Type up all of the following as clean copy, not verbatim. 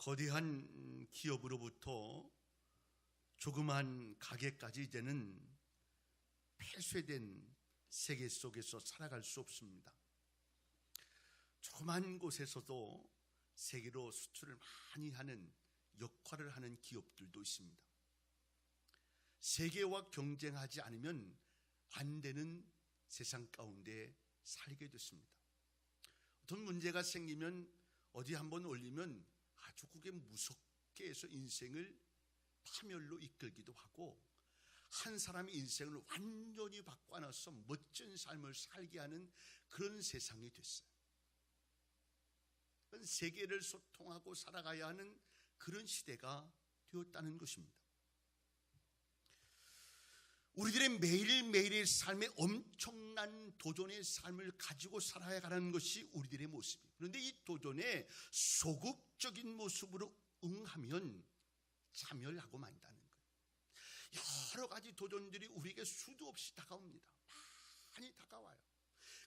거대한 기업으로부터 조그만 가게까지 이제는 폐쇄된 세계 속에서 살아갈 수 없습니다. 조그만 곳에서도 세계로 수출을 많이 하는 역할을 하는 기업들도 있습니다. 세계와 경쟁하지 않으면 안 되는 세상 가운데 살게 됐습니다. 어떤 문제가 생기면 어디 한번 올리면 아주 그게 무섭게 해서 인생을 파멸로 이끌기도 하고 한 사람의 인생을 완전히 바꿔놔서 멋진 삶을 살게 하는 그런 세상이 됐어요. 세계를 소통하고 살아가야 하는 그런 시대가 되었다는 것입니다. 우리들의 매일매일의 삶에 엄청난 도전의 삶을 가지고 살아야 하는 것이 우리들의 모습이에요. 그런데 이 도전에 소극적인 모습으로 응하면 자멸하고 만다는 거예요. 여러 가지 도전들이 우리에게 수도 없이 다가옵니다. 많이 다가와요.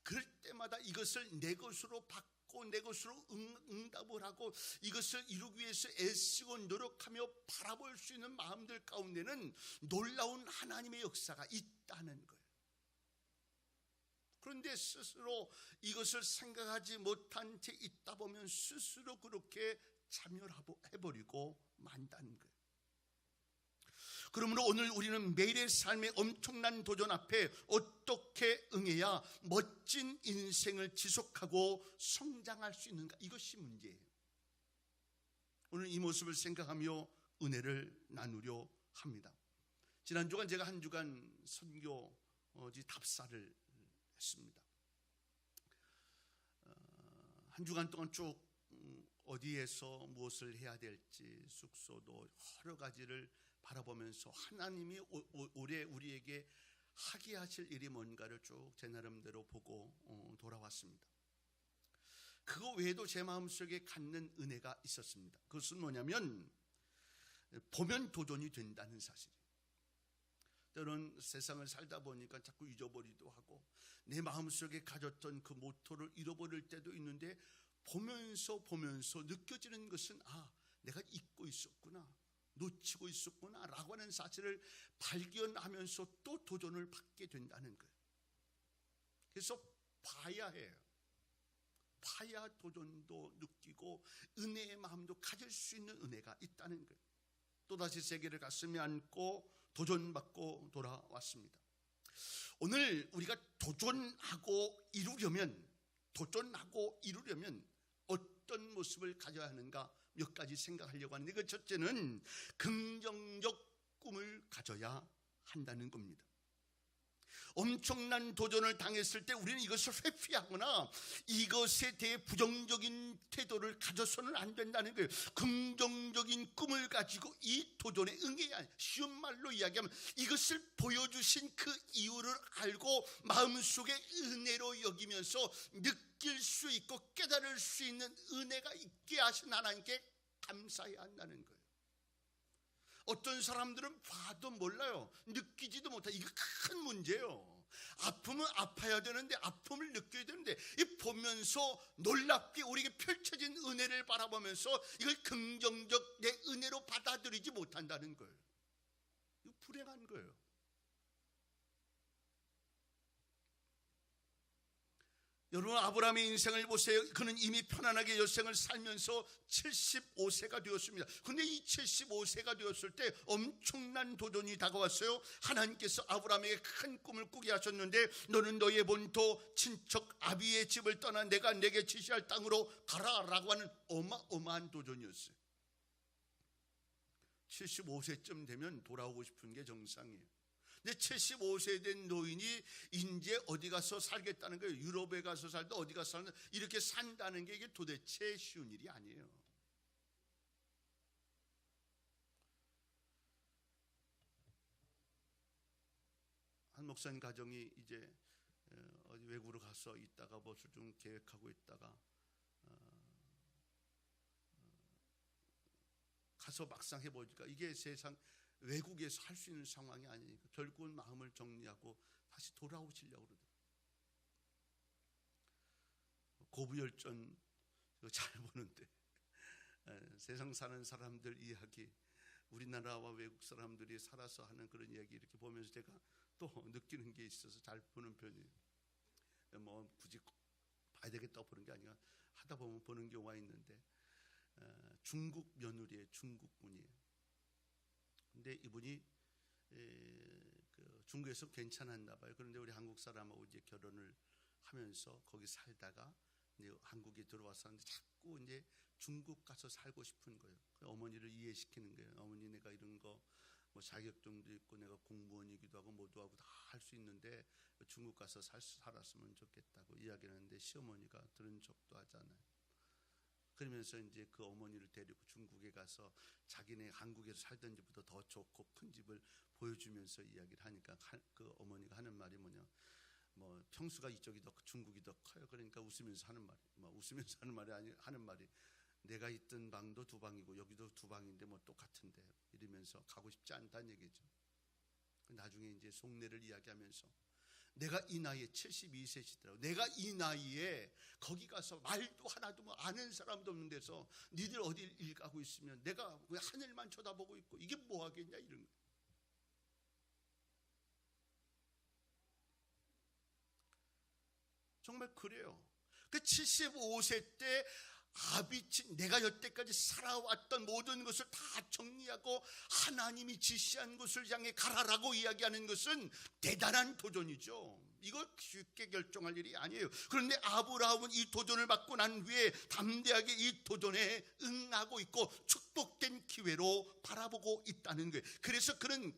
그럴 때마다 이것을 내 것으로 바꾸고 내 것으로 응답을 하고 이것을 이루기 위해서 애쓰고 노력하며 바라볼 수 있는 마음들 가운데는 놀라운 하나님의 역사가 있다는 거예요. 그런데 스스로 이것을 생각하지 못한 채 있다 보면 스스로 그렇게 자멸해버리고 만다는 거예요. 그러므로 오늘 우리는 매일의 삶의 엄청난 도전 앞에 어떻게 응해야 멋진 인생을 지속하고 성장할 수 있는가, 이것이 문제예요. 오늘 이 모습을 생각하며 은혜를 나누려 합니다. 지난 주간 제가 한 주간 선교지 답사를 했습니다. 한 주간 동안 쭉 어디에서 무엇을 해야 될지 숙소도 여러 가지를 바라보면서 하나님이 올해 우리에게 하게 하실 일이 뭔가를 쭉 제 나름대로 보고 돌아왔습니다. 그거 외에도 제 마음속에 갖는 은혜가 있었습니다. 그것은 뭐냐면 보면 도전이 된다는 사실이에요. 때로는 세상을 살다 보니까 자꾸 잊어버리기도 하고 내 마음속에 가졌던 그 모토를 잃어버릴 때도 있는데 보면서 느껴지는 것은 내가 잊고 있었구나, 놓치고 있었구나 라고 하는 사실을 발견하면서 또 도전을 받게 된다는 거예요. 그래서 봐야 해요. 봐야 도전도 느끼고 은혜의 마음도 가질 수 있는 은혜가 있다는 거예요. 또다시 세계를 가슴에 안고 도전받고 돌아왔습니다. 오늘 우리가 도전하고 이루려면 어떤 모습을 가져야 하는가 몇 가지 생각하려고 하는데, 그 첫째는 긍정적 꿈을 가져야 한다는 겁니다. 엄청난 도전을 당했을 때 우리는 이것을 회피하거나 이것에 대해 부정적인 태도를 가져서는 안 된다는 거예요. 긍정적인 꿈을 가지고 이 도전에 응해야 해요. 쉬운 말로 이야기하면 이것을 보여주신 그 이유를 알고 마음속에 은혜로 여기면서 느낄 수 있고 깨달을 수 있는 은혜가 있게 하신 하나님께 감사해야 한다는 거예요. 어떤 사람들은 봐도 몰라요. 느끼지도 못해. 이거 큰 문제예요. 아프면 아파야 되는데, 아픔을 느껴야 되는데, 이 보면서 놀랍게 우리에게 펼쳐진 은혜를 바라보면서 이걸 긍정적 내 은혜로 받아들이지 못한다는 거예요. 이거 불행한 거예요. 여러분, 아브라함의 인생을 보세요. 그는 이미 편안하게 여생을 살면서 75세가 되었습니다. 그런데 이 75세가 되었을 때 엄청난 도전이 다가왔어요. 하나님께서 아브라함에게 큰 꿈을 꾸게 하셨는데, 너는 너의 본토 친척 아비의 집을 떠나 내가 내게 지시할 땅으로 가라라고 하는 어마어마한 도전이었어요. 75세쯤 되면 돌아오고 싶은 게 정상이에요. 근데 75세 된 노인이 이제 어디 가서 살겠다는 거예요. 유럽에 가서 살다 어디 가서 살다 이렇게 산다는 게 이게 도대체 쉬운 일이 아니에요. 한 목사님 가정이 이제 어디 외국으로 가서 있다가 무엇을 좀 계획하고 있다가 가서 막상 해보니까 이게 세상 외국에서 할 수 있는 상황이 아니니까 결국은 마음을 정리하고 다시 돌아오시려고 그러더라고요. 고부열전 잘 보는데 세상 사는 사람들 이야기, 우리나라와 외국 사람들이 살아서 하는 그런 이야기 이렇게 보면서 제가 또 느끼는 게 있어서 잘 보는 편이에요. 뭐 굳이 봐야 되겠다고 보는 게 아니라 하다 보면 보는 경우가 있는데, 중국 며느리의 중국분이에요. 근데 이분이 그 중국에서 괜찮았나 봐요. 그런데 우리 한국 사람하고 이제 결혼을 하면서 거기 살다가 이제 한국에 들어왔었는데 자꾸 이제 중국 가서 살고 싶은 거예요. 어머니를 이해시키는 거예요. 어머니, 내가 이런 거 뭐 자격증도 있고 내가 공무원이기도 하고 뭐도 하고 다 할 수 있는데 중국 가서 살았으면 좋겠다고 이야기를 하는데 시어머니가 들은 척도 하잖아요. 그러면서 이제 그 어머니를 데리고 중국에 가서 자기네 한국에서 살던 집보다 더 좋고 큰 집을 보여주면서 이야기를 하니까 그 어머니가 하는 말이 뭐냐, 뭐 평수가 이쪽이 더 중국이 더 커요. 그러니까 웃으면서 하는 말이, 뭐 웃으면서 하는 말이 아니, 하는 말이, 내가 있던 방도 2방이고 여기도 2방인데 뭐 똑같은데, 이러면서 가고 싶지 않다는 얘기죠. 나중에 이제 속내를 이야기하면서, 내가 이 나이에 72세시더라고. 내가 이 나이에 거기 가서 말도 하나도 뭐 아는 사람도 없는 데서 니들 어딜 일 가고 있으면 내가 왜 하늘만 쳐다보고 있고 이게 뭐 하겠냐, 이런 거. 정말 그래요. 그 75세 때 아비친 내가 여태까지 살아왔던 모든 것을 다 정리하고 하나님이 지시한 곳을 향해 가라라고 이야기하는 것은 대단한 도전이죠. 이거 쉽게 결정할 일이 아니에요. 그런데 아브라함은 이 도전을 받고 난 후에 담대하게 이 도전에 응하고 있고 축복된 기회로 바라보고 있다는 거예요. 그래서 그는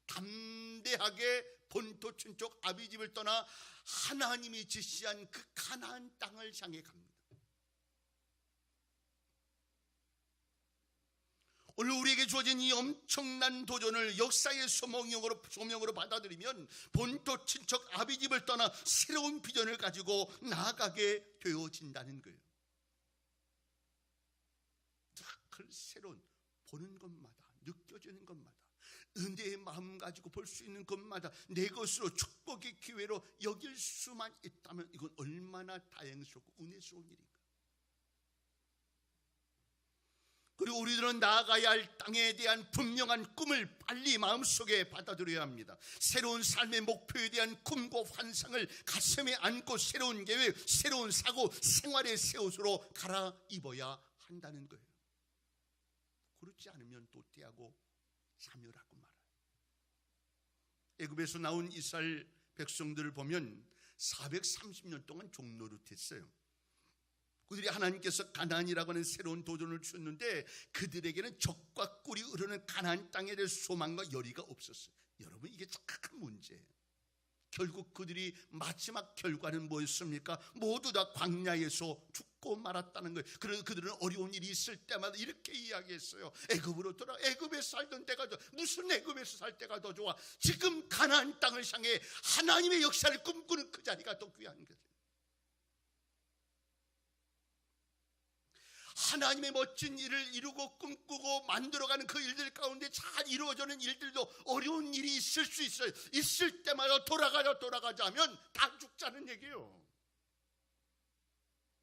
담대하게 본토 친척 아비집을 떠나 하나님이 지시한 그 가나안 땅을 향해 갑니다. 오늘 우리에게 주어진 이 엄청난 도전을 역사의 소명으로 받아들이면 본토 친척 아비집을 떠나 새로운 비전을 가지고 나아가게 되어진다는 거예요. 그 새로운, 보는 것마다, 느껴지는 것마다, 은혜의 마음 가지고 볼 수 있는 것마다 내 것으로 축복의 기회로 여길 수만 있다면 이건 얼마나 다행스럽고 은혜스러운 일인가. 그리고 우리들은 나아가야 할 땅에 대한 분명한 꿈을 빨리 마음속에 받아들여야 합니다. 새로운 삶의 목표에 대한 꿈과 환상을 가슴에 안고 새로운 계획, 새로운 사고, 생활의 새 옷으로 갈아입어야 한다는 거예요. 그렇지 않으면 도태하고 사멸하고 말아요. 애굽에서 나온 이스라엘 백성들을 보면 430년 동안 종노릇했어요. 그들이 하나님께서 가나안이라고 하는 새로운 도전을 주셨는데 그들에게는 적과 꿀이 흐르는 가나안 땅에 대해 소망과 열의가 없었어요. 여러분, 이게 참 큰 문제예요. 결국 그들이 마지막 결과는 뭐였습니까? 모두 다 광야에서 죽고 말았다는 거예요. 그래서 그들은 어려운 일이 있을 때마다 이렇게 이야기했어요. 애굽으로 돌아. 애굽에서 살던 때가 더, 무슨 애굽에서 살 때가 더 좋아. 지금 가나안 땅을 향해 하나님의 역사를 꿈꾸는 그 자리가 더 귀한 거죠. 하나님의 멋진 일을 이루고 꿈꾸고 만들어가는 그 일들 가운데 잘 이루어지는 일들도 어려운 일이 있을 수 있어요. 있을 때마다 돌아가자 하면 다 죽자는 얘기예요.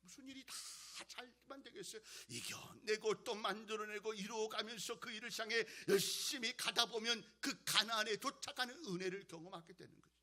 무슨 일이 다 잘만 되겠어요? 이겨내고 또 만들어내고 이루어가면서 그 일을 향해 열심히 가다 보면 그 가나안에 도착하는 은혜를 경험하게 되는 거죠.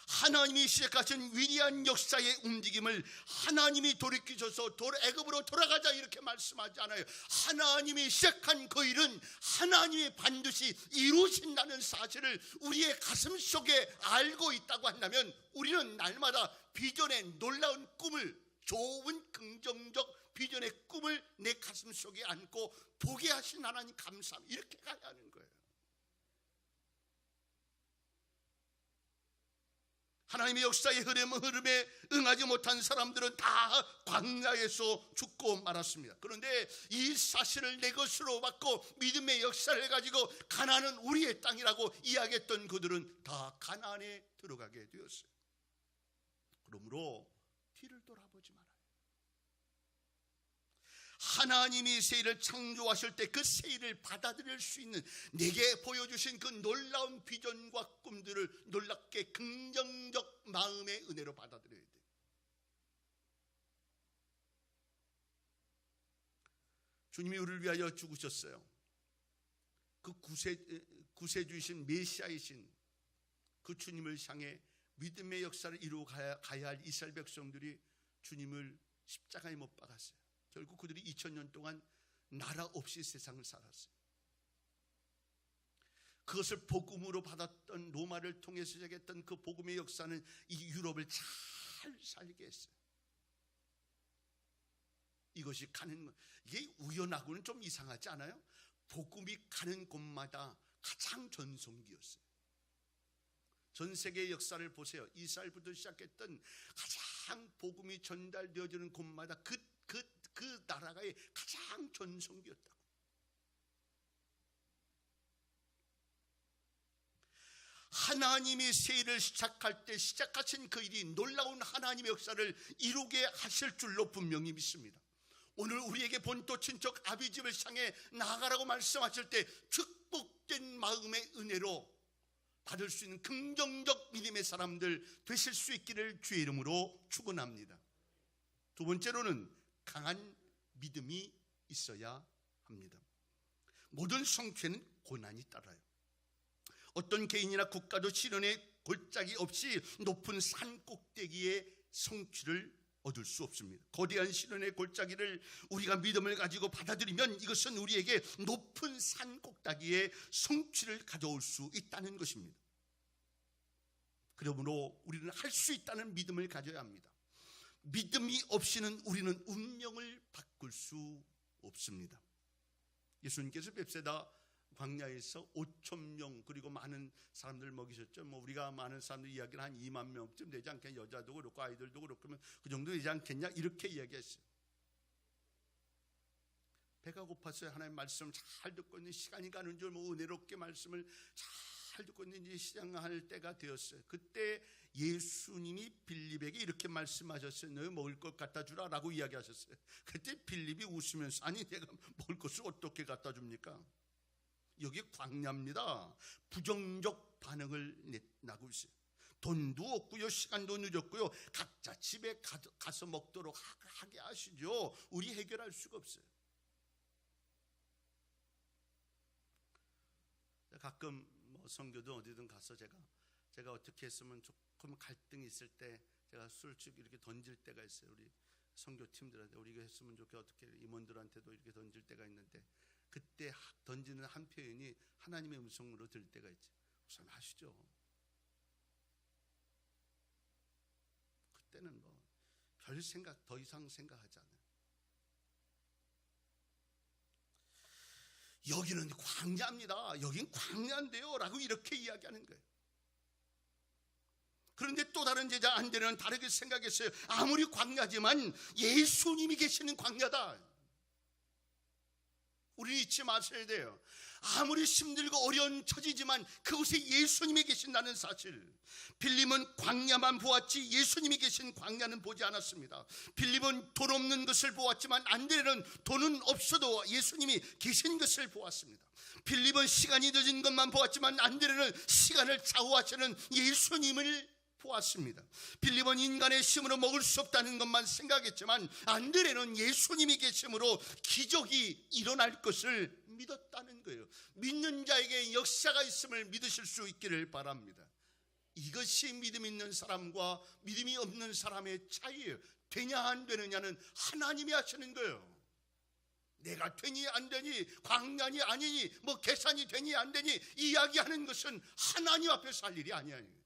하나님이 시작하신 위대한 역사의 움직임을 하나님이 돌이키셔서 애굽으로 돌아가자 이렇게 말씀하지 않아요. 하나님이 시작한 그 일은 하나님이 반드시 이루신다는 사실을 우리의 가슴 속에 알고 있다고 한다면 우리는 날마다 비전의 놀라운 꿈을, 좋은 긍정적 비전의 꿈을 내 가슴 속에 안고 보게 하신 하나님 감사함, 이렇게 가야 하는 거예요. 하나님의 역사의 흐름에 응하지 못한 사람들은 다 광야에서 죽고 말았습니다. 그런데 이 사실을 내 것으로 받고 믿음의 역사를 가지고 가나안은 우리의 땅이라고 이야기했던 그들은 다 가나안에 들어가게 되었어요. 그러므로 뒤를 돌아보지 말아요. 하나님이 새 일을 창조하실 때 그 새 일을 받아들일 수 있는, 내게 보여주신 그 놀라운 비전과 꿈들을 놀랍게 긍정적 마음의 은혜로 받아들여야 돼요. 주님이 우리를 위하여 죽으셨어요. 그 구세주이신 메시아이신 그 주님을 향해 믿음의 역사를 이루어 가야 할 이스라엘 백성들이 주님을 십자가에 못 박았어요. 결국 그들이 2000년 동안 나라 없이 세상을 살았어요. 그것을 복음으로 받았던 로마를 통해서 시작했던 그 복음의 역사는 이 유럽을 잘 살게 했어요. 이것이 이게 우연하고는 좀 이상하지 않아요? 복음이 가는 곳마다 가장 전성기였어요. 전 세계의 역사를 보세요. 이스라엘부터 시작했던 가장 복음이 전달되어지는 곳마다 그 나라가의 가장 전성기였다고. 하나님이 새 일을 시작할 때 시작하신 그 일이 놀라운 하나님의 역사를 이루게 하실 줄로 분명히 믿습니다. 오늘 우리에게 본토 친척 아비집을 향해 나아가라고 말씀하실 때 축복된 마음의 은혜로 받을 수 있는 긍정적 믿음의 사람들 되실 수 있기를 주의 이름으로 축원합니다. 두 번째로는 강한 믿음이 있어야 합니다. 모든 성취에는 고난이 따라요. 어떤 개인이나 국가도 시련의 골짜기 없이 높은 산 꼭대기에 성취를 얻을 수 없습니다. 거대한 시련의 골짜기를 우리가 믿음을 가지고 받아들이면 이것은 우리에게 높은 산 꼭대기에 성취를 가져올 수 있다는 것입니다. 그러므로 우리는 할 수 있다는 믿음을 가져야 합니다. 믿음이 없이는 우리는 운명을 바꿀 수 없습니다. 예수님께서 벳세다 광야에서 5,000명 그리고 많은 사람들 먹이셨죠. 우리가 많은 사람들 이야기는 한 2만 명쯤 되지 않겠냐. 여자도 그렇고 아이들도 그렇고 그 정도 되지 않겠냐 이렇게 이야기했어요. 배가 고팠어요. 하나님 말씀을 잘 듣고 있는 시간이 가는 줄 은혜롭게 말씀을 잘 듣고 있는 이제 시작할 때가 되었어요. 그때 예수님이 빌립에게 이렇게 말씀하셨어요. 너희 먹을 것 갖다 주라 라고 이야기하셨어요. 그때 빌립이 웃으면서 아니 내가 먹을 것을 어떻게 갖다 줍니까? 여기 광야입니다. 부정적 반응을 내고 있어요. 돈도 없고요, 시간도 늦었고요. 각자 집에 가서 먹도록 하게 하시죠. 우리 해결할 수가 없어요. 가끔 선교도 어디든 가서 제가 어떻게 했으면 조금 갈등이 있을 때 제가 술집 이렇게 던질 때가 있어요. 우리 선교팀들한테 우리가 했으면 좋게 어떻게 임원들한테도 이렇게 던질 때가 있는데 그때 던지는 한 표현이 하나님의 음성으로 들 때가 있죠. 우선 하시죠. 그때는 별 생각 더 이상 생각하지 않아요. 여기는 광야입니다. 여긴 광야인데요 라고 이렇게 이야기하는 거예요. 그런데 또 다른 제자 안드레는 다르게 생각했어요. 아무리 광야지만 예수님이 계시는 광야다. 우리는 잊지 마셔야 돼요. 아무리 힘들고 어려운 처지지만 그곳에 예수님이 계신다는 사실. 빌립은 광야만 보았지 예수님이 계신 광야는 보지 않았습니다. 빌립은 돈 없는 것을 보았지만 안드레는 돈은 없어도 예수님이 계신 것을 보았습니다. 빌립은 시간이 늦은 것만 보았지만 안드레는 시간을 좌우하시는 예수님을 보았습니다. 빌립은 인간의 힘으로 먹을 수 없다는 것만 생각했지만 안드레는 예수님이 계심으로 기적이 일어날 것을 믿었다는 거예요. 믿는 자에게 역사가 있음을 믿으실 수 있기를 바랍니다. 이것이 믿음 있는 사람과 믿음이 없는 사람의 차이예요. 되냐 안 되느냐는 하나님이 하시는 거예요. 내가 되니 안 되니 광야니 아니니 계산이 되니 안 되니 이야기하는 것은 하나님 앞에서 할 일이 아니에요.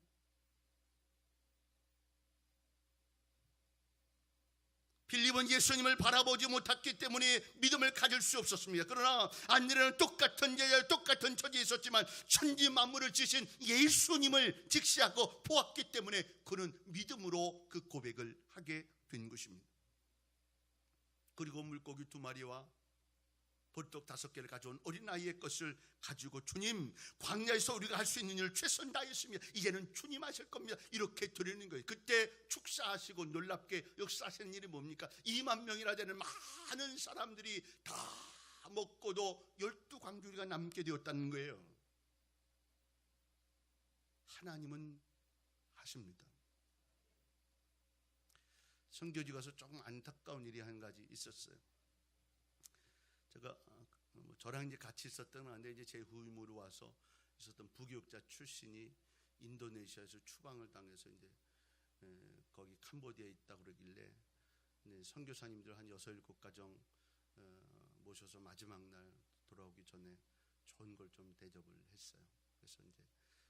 빌립은 예수님을 바라보지 못했기 때문에 믿음을 가질 수 없었습니다. 그러나 안드레는 똑같은 제자, 똑같은 처지에 있었지만 천지 만물을 지으신 예수님을 직시하고 보았기 때문에 그는 믿음으로 그 고백을 하게 된 것입니다. 그리고 물고기 2마리와 보떡 5개를 가져온 어린아이의 것을 가지고 주님, 광야에서 우리가 할 수 있는 일을 최선 다했습니다. 이제는 주님 하실 겁니다. 이렇게 드리는 거예요. 그때 축사하시고 놀랍게 역사하시는 일이 뭡니까? 2만 명이나 되는 많은 사람들이 다 먹고도 12광주리가 남게 되었다는 거예요. 하나님은 하십니다. 선교지 가서 조금 안타까운 일이 한 가지 있었어요. 제가 저랑 이제 같이 있었던 건데 이제 제 후임으로 와서 있었던 부교육자 출신이 인도네시아에서 추방을 당해서 이제 거기 캄보디아에 있다 그러길래 선교사님들 한 6-7가정 모셔서 마지막 날 돌아오기 전에 좋은 걸 좀 대접을 했어요. 그래서 이제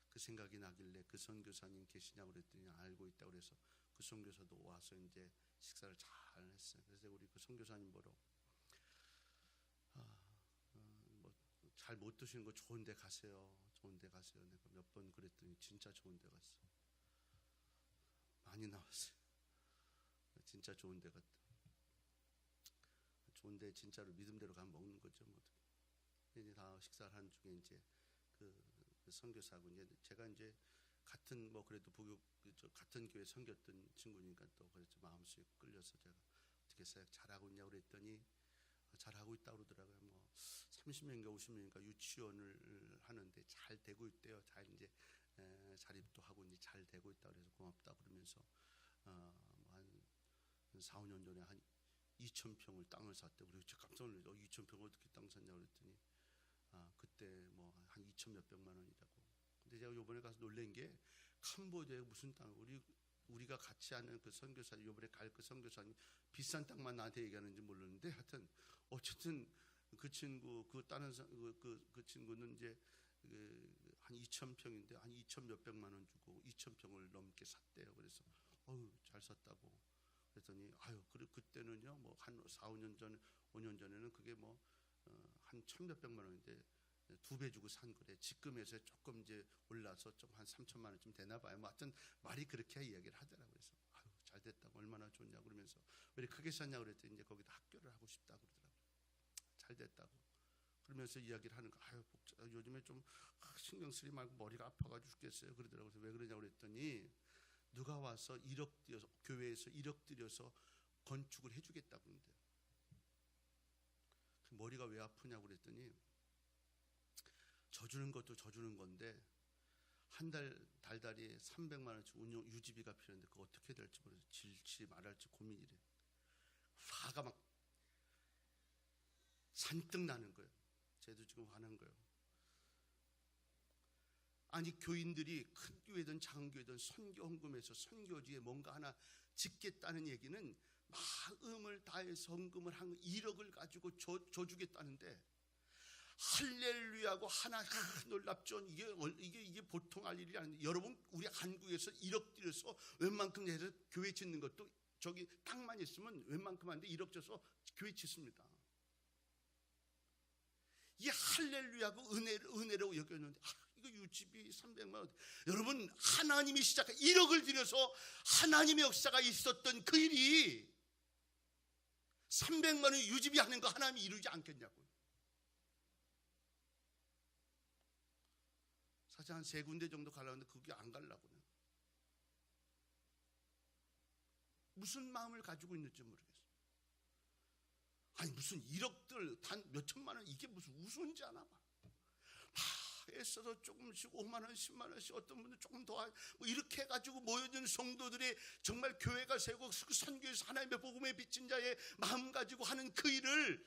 그 생각이 나길래 그 선교사님 계시냐고 그랬더니 알고 있다고 그래서 그 선교사도 와서 이제 식사를 잘 했어요. 그래서 우리 그 선교사님 보러 잘 못 드시는 거 좋은 데 가세요. 좋은 데 가세요. 내가 몇 번 그랬더니 진짜 좋은 데 갔어. 많이 나왔어요. 진짜 좋은 데 갔다. 좋은 데 진짜로 믿음대로 가면 먹는 거죠. 뭐. 이제 다 식사를 한 중에 이제 그 선교사하고 이제 제가 이제 같은 뭐 그래도 같은 교회 섬겼던 친구니까 또 그래서 마음속에 끌려서 제가 어떻게 사역 잘하고 있냐고 그랬더니 잘하고 있다고 그러더라고요. 뭐 30년인가 50년인가 유치원을 하는데 잘 되고 있대요. 잘 이제 자립도 하고 이제 잘 되고 있다 그래서 고맙다 그러면서 한 4-5년 전에 한 2,000평을 땅을 샀대. 우리 깜짝 놀라서 2,000평 어떻게 땅 샀냐고 그랬더니 그때 뭐 한 2천 몇백만 원이라고. 근데 제가 요번에 가서 놀란 게 캄보디아에 무슨 땅, 우리가 같이 하는 그 선교사, 요번에 갈 그 선교사님 비싼 땅만 나한테 얘기하는지 몰랐는데 하여튼 어쨌든 그 친구 그 다른 그 친구는 이제 한 2,000평인데 한 2천 몇백만 원 주고 2,000평을 넘게 샀대요. 그래서 잘 샀다고 그랬더니 그때는요 뭐 한 4-5년 전 5년 전에는 그게 뭐 한 1,000몇백만 원인데 2배 주고 산 거래. 지금에서 조금 이제 올라서 좀 한 3천만 원쯤 되나 봐요. 뭐 하여튼 말이 그렇게 이야기를 하더라고요. 그래서 잘 됐다고 얼마나 좋냐고 그러면서 왜 이렇게 크게 샀냐고 그랬더니 이제 거기다 학교를 하고 싶다고 그러더라고요. 잘 됐다고 그러면서 이야기를 하는 거. 요즘에 좀 신경 쓰지 말고 머리가 아파가지고 죽겠어요 그러더라고요. 그래서 왜 그러냐고 그랬더니 누가 와서 1억 들여서 교회에서 1억 들여서 건축을 해주겠다고 그러는데요. 머리가 왜 아프냐고 그랬더니 져주는 것도 져주는 건데 한 달달이 300만 원씩 운영 유지비가 필요한데 그거 어떻게 될지 모르겠어요. 질지 말할지 고민이래. 화가 막 잔뜩 나는 거예요. 쟤도 지금 화난 거예요. 아니 교인들이 큰 교회든 작은 교회든 선교 헌금해서 선교지에 뭔가 하나 짓겠다는 얘기는 마음을 다해서 헌금을 한 1억을 가지고 줘주겠다는데 할렐루야고 하나 놀랍죠. 이게 보통 할 일이 아닌데 여러분 우리 한국에서 1억 들여서 웬만큼 해서 교회 짓는 것도 저기 땅만 있으면 웬만큼 한데 1억 줘서 교회 짓습니다. 이 할렐루야고 은혜로 여겼는데 이거 유지비 300만 원. 여러분 하나님이 시작한 1억을 들여서 하나님의 역사가 있었던 그 일이 300만 원 유지비 하는 거 하나님이 이루지 않겠냐고요. 사실 한 3군데 정도 가려는데 그게 안 가려고요. 무슨 마음을 가지고 있는지 모르겠어요. 아니 무슨 1억들 단 몇천만 원 이게 무슨 우스운지 아나 봐. 애써서 조금씩 5만 원, 10만 원씩 어떤 분들 조금 더 뭐 이렇게 해가지고 모여든 성도들이 정말 교회가 세고 선교에서 하나님의 복음에 비친 자의 마음 가지고 하는 그 일을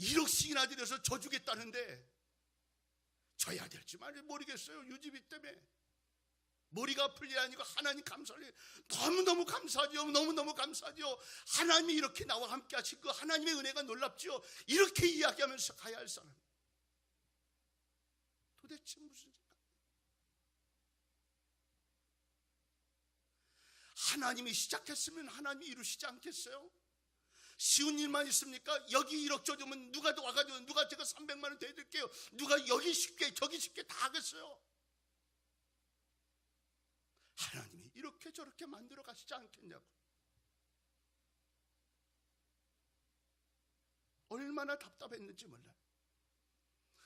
1억씩이나 들여서 져주겠다는데 져야 될지 말지 모르겠어요. 유지비 때문에 머리가 아플 일이 아니고 하나님 감사를 너무너무 감사하죠. 너무너무 감사하죠. 하나님이 이렇게 나와 함께 하시고 하나님의 은혜가 놀랍죠. 이렇게 이야기하면서 가야 할 사람 도대체 무슨 생각? 하나님이 시작했으면 하나님이 이루시지 않겠어요? 쉬운 일만 있습니까? 여기 1억 줘주면 누가 또 와가지고 누가 제가 300만 원 대드릴게요. 누가 여기 쉽게 저기 쉽게 다 하겠어요? 하나님이 이렇게 저렇게 만들어 가시지 않겠냐고. 얼마나 답답했는지 몰라요.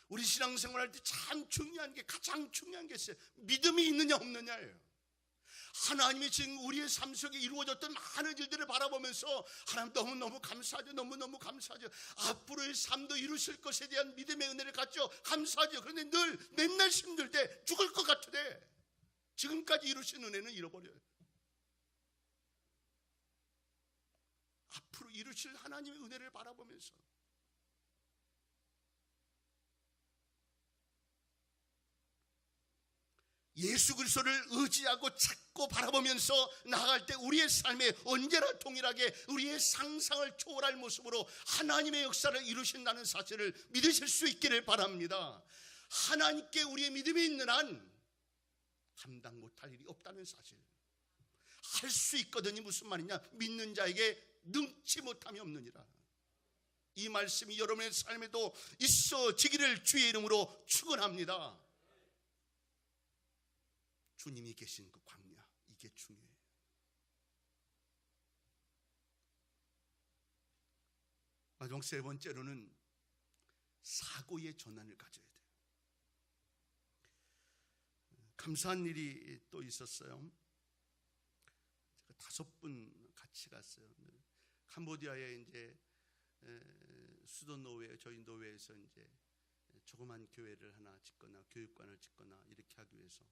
우리 신앙생활할 때 참 중요한 게 가장 중요한 게 있어요. 믿음이 있느냐 없느냐예요. 하나님이 지금 우리의 삶 속에 이루어졌던 많은 일들을 바라보면서 하나님 너무너무 감사하죠. 너무너무 감사하죠. 앞으로의 삶도 이루실 것에 대한 믿음의 은혜를 갖죠. 감사하죠. 그런데 늘 맨날 힘들 때 죽을 것 같으되 지금까지 이루신 은혜는 잃어버려요. 앞으로 이루실 하나님의 은혜를 바라보면서 예수 그리스도를 의지하고 찾고 바라보면서 나아갈 때 우리의 삶에 언제나 동일하게 우리의 상상을 초월할 모습으로 하나님의 역사를 이루신다는 사실을 믿으실 수 있기를 바랍니다. 하나님께 우리의 믿음이 있는 한 감당 못할 일이 없다는 사실, 할 수 있거든요. 무슨 말이냐? 믿는 자에게 능치 못함이 없느니라. 이 말씀이 여러분의 삶에도 있어지기를 주의 이름으로 축원합니다. 주님이 계신 그 광야, 이게 중요해요. 마지막 세 번째로는 사고의 전환을 가져야 돼요. 감사한 일이 또 있었어요. 제가 5분 같이 갔어요. 캄보디아에 이제 수도 노회, 저희 노회에서 이제 조그만 교회를 하나 짓거나 교육관을 짓거나 이렇게 하기 위해서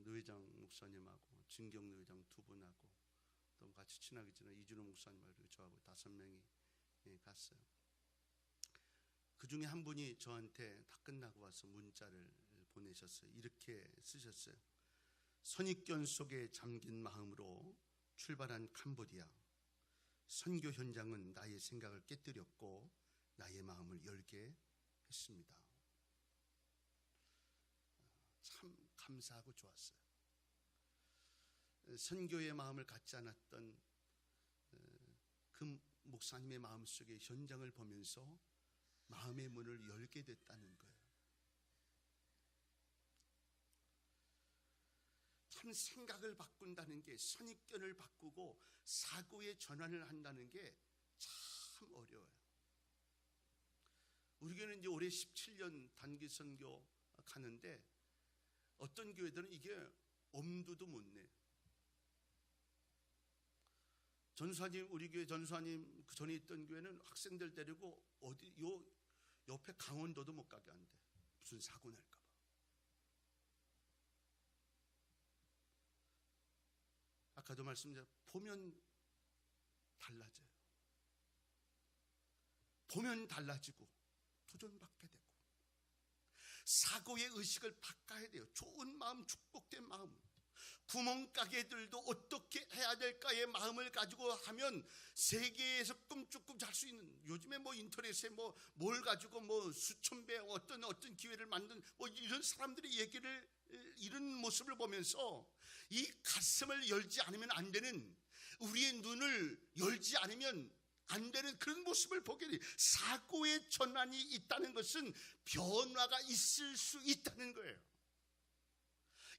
노회장 목사님하고 진경 노회장 2분하고 또 같이 친하게 지낸 이준호 목사님하고 저하고 5명이 갔어요. 그 중에 한 분이 저한테 다 끝나고 와서 문자를 보내셨어요. 이렇게 쓰셨어요. 선입견 속에 잠긴 마음으로 출발한 캄보디아. 선교 현장은 나의 생각을 깨뜨렸고 나의 마음을 열게 했습니다. 참 감사하고 좋았어요. 선교의 마음을 갖지 않았던 그 목사님의 마음속에 현장을 보면서 마음의 문을 열게 됐다는 거예요. 참 생각을 바꾼다는 게, 선입견을 바꾸고 사고의 전환을 한다는 게 참 어려워요. 우리 교회는 이제 올해 17년 단기 선교 가는데 어떤 교회들은 이게 엄두도 못 내요. 전수사님, 우리 교회 전수사님 그 전에 있던 교회는 학생들 데리고 어디 요 옆에 강원도도 못 가게 한대. 무슨 사고 날까 봐. 아까도 말씀드렸죠. 보면 달라져요. 보면 달라지고 도전받게 되고 사고의 의식을 바꿔야 돼요. 좋은 마음, 축복된 마음. 구멍가게들도 어떻게 해야 될까의 마음을 가지고 하면 세계에서 꿈쩍꿈 잘 수 있는, 요즘에 뭐 인터넷에 뭘 가지고 수천 배 어떤 기회를 만든 이런 사람들의 얘기를, 이런 모습을 보면서 이 가슴을 열지 않으면 안 되는, 우리의 눈을 열지 않으면 안 되는 그런 모습을 보게 돼요. 사고의 전환이 있다는 것은 변화가 있을 수 있다는 거예요.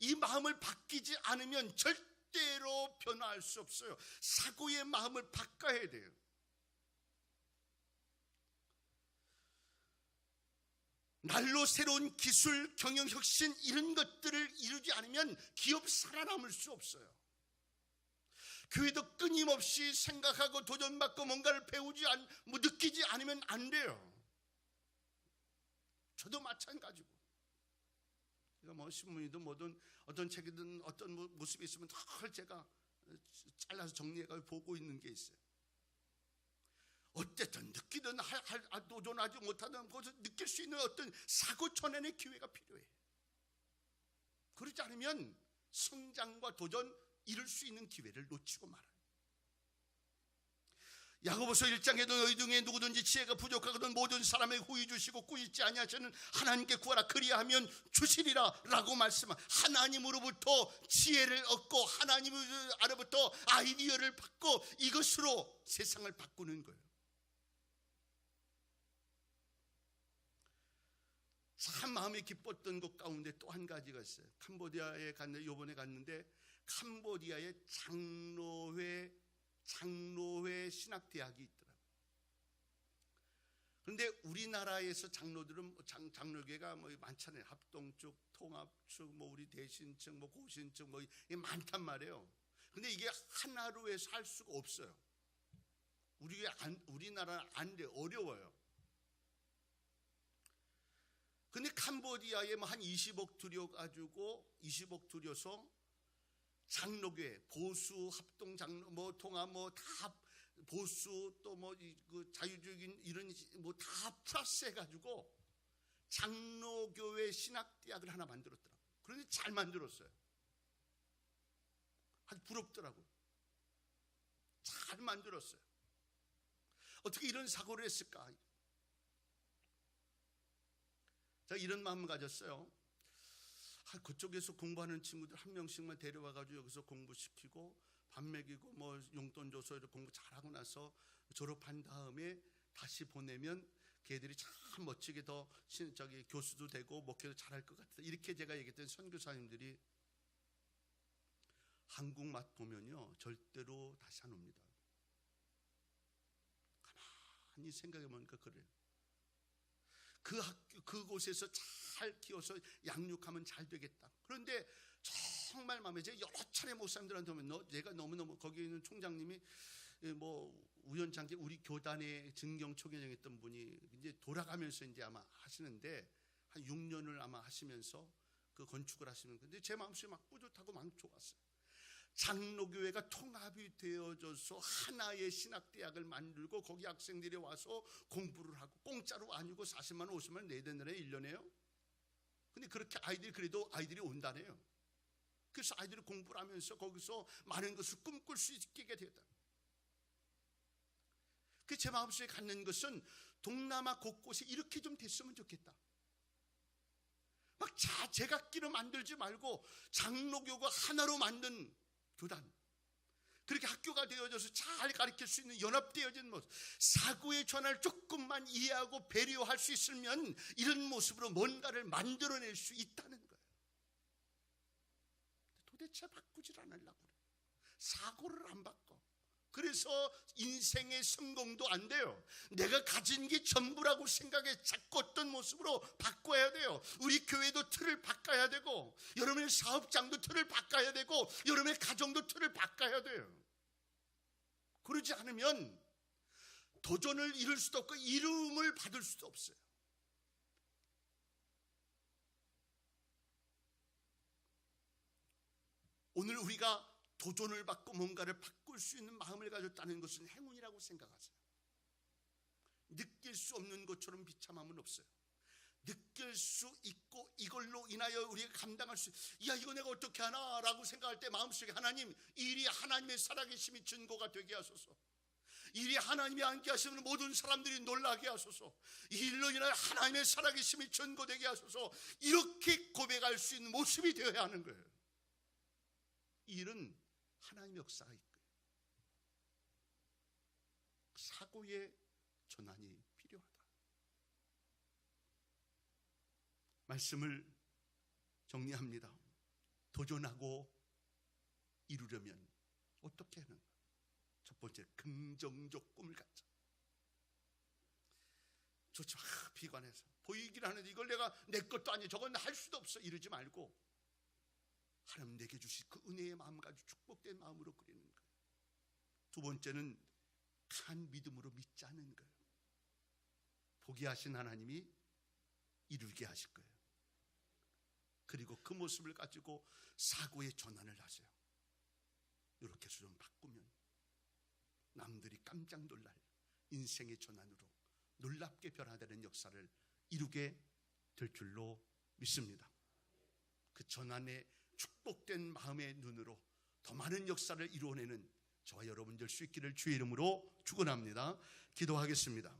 이 마음을 바뀌지 않으면 절대로 변화할 수 없어요. 사고의 마음을 바꿔야 돼요. 날로 새로운 기술, 경영 혁신 이런 것들을 이루지 않으면 기업 살아남을 수 없어요. 교회도 끊임없이 생각하고 도전받고 뭔가를 느끼지 않으면 안 돼요. 저도 마찬가지고. 제가 신문이든 뭐든 어떤 책이든 어떤 모습이 있으면 다 제가 잘라서 정리해서 보고 있는 게 있어요. 어쨌든 느끼든 도전하지 못하든 그것을 느낄 수 있는 어떤 사고 전환의 기회가 필요해요. 그렇지 않으면 성장과 도전 이룰 수 있는 기회를 놓치고 말아요. 야고보서 1장에도 너희 중에 누구든지 지혜가 부족하거든 모든 사람에게 후히 주시고 꾸짖지 아니하시는 하나님께 구하라 그리하면 주시리라 라고 말씀한, 하나님으로부터 지혜를 얻고 하나님으로부터 아이디어를 받고 이것으로 세상을 바꾸는 거예요. 참 마음이 기뻤던 것 가운데 또 한 가지가 있어요. 캄보디아에 갔는데, 요번에 갔는데 캄보디아의 장로회 신학대학이 있더라고요. 그런데 우리나라에서 장로들은 장로교회가 많잖아요. 합동측, 통합측, 우리 대신측, 고신측 이게 많단 말이에요. 근데 이게 하나로 해서 할 수가 없어요. 우리나라는 안 돼, 어려워요. 근데 캄보디아에 한 20억 들여가지고 20억 들여서 장로교회, 보수, 합동 장로, 통합, 다 보수, 또 그 자유적인 이런 다 플러스 해가지고 장로교회 신학대학을 하나 만들었더라고요. 그런데 잘 만들었어요. 아주 부럽더라고요. 잘 만들었어요. 어떻게 이런 사고를 했을까? 제가 이런 마음을 가졌어요. 그쪽에서 공부하는 친구들 한 명씩만 데려와가지고 여기서 공부시키고 밥 먹이고 뭐 용돈 줘서 이렇게 공부 잘하고 나서 졸업한 다음에 다시 보내면 걔들이 참 멋지게 더 교수도 되고 목회도 잘할 것 같다. 이렇게 제가 얘기했던 선교사님들이 한국 맛 보면요 절대로 다시 안 옵니다. 가만히 생각해 보니까 그래요. 그 학교 그곳에서 잘 키워서 양육하면 잘 되겠다. 그런데 정말 마음에 제가 여러 차례 목사님들한테 오면 내가 너무너무 거기 있는 총장님이 뭐 우연찮게 우리 교단의 증경 초기령했던 분이 이제 돌아가면서 이제 아마 하시는데 한 6년을 아마 하시면서 그 건축을 하시는 건데 제 마음속에 막 뿌듯하고 막 좋았어요. 장로교회가 통합이 되어져서 하나의 신학대학을 만들고 거기 학생들이 와서 공부를 하고 공짜로 아니고 40만 원 50만 원 내야 된다네요. 1년에요. 근데 그렇게 그래도 아이들이 온다네요. 그래서 아이들이 공부를 하면서 거기서 많은 것을 꿈꿀 수 있게 되었다. 그 제 마음속에 갖는 것은 동남아 곳곳에 이렇게 좀 됐으면 좋겠다. 막 제각기로 만들지 말고 장로교가 하나로 만든 교단, 그렇게 학교가 되어져서 잘 가르칠 수 있는 연합되어진 모습, 사고의 전환을 조금만 이해하고 배려할 수 있으면 이런 모습으로 뭔가를 만들어낼 수 있다는 거예요. 도대체 바꾸질 않으려고 그래요. 사고를 안 바꿔. 그래서 인생의 성공도 안 돼요. 내가 가진 게 전부라고 생각해 자꾸 어떤 모습으로 바꿔야 돼요. 우리 교회도 틀을 바꿔야 되고, 여러분의 사업장도 틀을 바꿔야 되고, 여러분의 가정도 틀을 바꿔야 돼요. 그러지 않으면 도전을 이룰 수도 없고 이름을 받을 수도 없어요. 오늘 우리가 도전을 받고 뭔가를 바꿀 수 있는 마음을 가졌다는 것은 행운이라고 생각하세요. 느낄 수 없는 것처럼 비참함은 없어요. 느낄 수 있고 이걸로 인하여 우리가 감당할 수, 야 이거 내가 어떻게 하나 라고 생각할 때 마음속에 하나님, 이 일이 하나님의 살아계심이 증거가 되게 하소서. 이 일이 하나님이 함께 하시는 모든 사람들이 놀라게 하소서. 이 일로 인하여 하나님의 살아계심이 증거되게 하소서. 이렇게 고백할 수 있는 모습이 되어야 하는 거예요. 이 일은 하나님의 역사가 있고요. 사고의 전환이 필요하다. 말씀을 정리합니다. 도전하고 이루려면 어떻게 하는가? 첫 번째, 긍정적 꿈을 갖자. 좋죠. 비관해서 보이긴 하는데 이걸 내가 내 것도 아니, 저건 할 수도 없어 이러지 말고 하나님 내게 주신 그 은혜의 마음 가지고 축복된 마음으로 그리는 거예요. 두 번째는 간 믿음으로 믿지 않는 거예요. 포기하신 하나님이 이루게 하실 거예요. 그리고 그 모습을 가지고 사고의 전환을 하세요. 이렇게 해서 좀 바꾸면 남들이 깜짝 놀랄 인생의 전환으로 놀랍게 변화되는 역사를 이루게 될 줄로 믿습니다. 그 전환의 축복된 마음의 눈으로 더 많은 역사를 이루어내는 저와 여러분 될 수 있기를 주의 이름으로 축원합니다. 기도하겠습니다.